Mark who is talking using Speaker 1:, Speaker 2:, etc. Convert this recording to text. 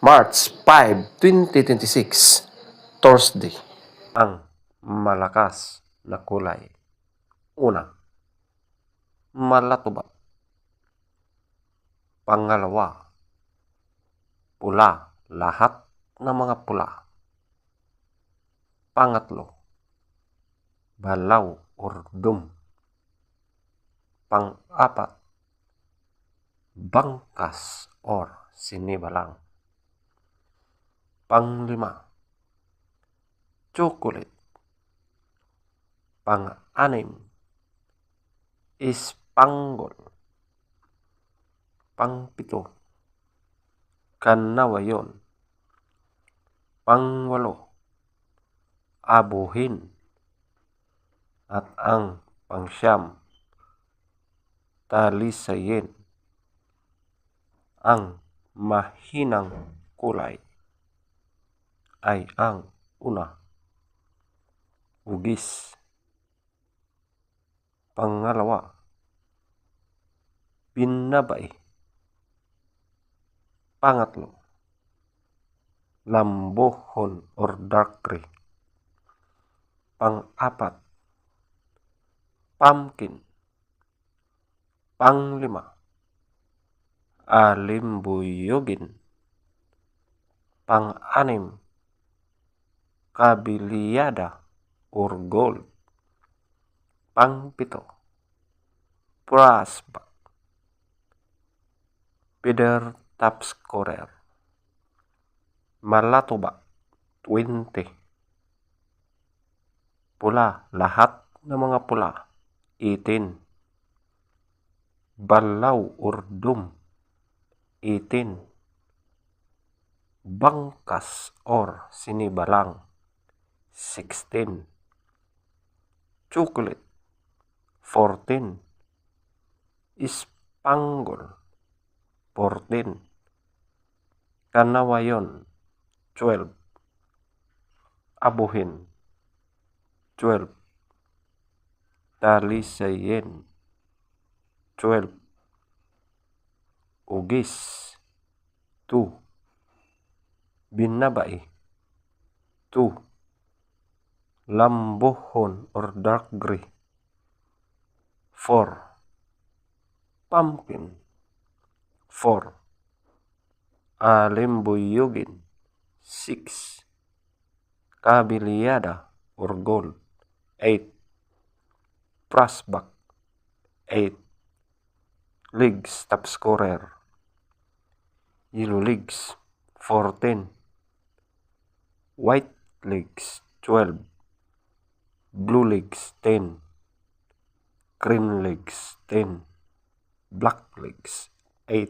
Speaker 1: March 5, 2026, Thursday. Ang malakas na kulay. Una, malatuba. Pangalawa, pula. Lahat ng mga pula. Pangatlo, balaw or dum. Pang-apat, bangkas or sinibalang. Panglima, chocolate. Pang-anim, ispanggol. Pang-pito, kanawayon. Pang-walo, abuhin. At ang pang-siyam, talisayin. Ang mahinang kulay ay ang una, ugis. Pangalawa, binabay. Pangatlo, lambohon or dark gray. Pang-apat, pumpkin. Panglima, alimbuyugin. Pang-anim, kabiliyada or gold. Pang-pito, prasbak. Peter Tapscorer. Malatuba, 20. Pula, lahat ng mga pula, 18. Balaw or dum, 18. Bangkas or sinibalang, 16. Chocolate, 14. Ispanggol, 14. Kanawayon, 12. Abuhin, 12. Talisayin, 12. Ugis, 2. Binabay, 2. Lambohon or dark gray, 4. Pumpkin, 4. Alimbuyugin, 6. Kabiliyada or gold, 8. Prasbak, 8. Legs Tapscorer, yellow legs, 14. White legs, 12. Blue legs, 10. Green legs, 10. Black legs, 8.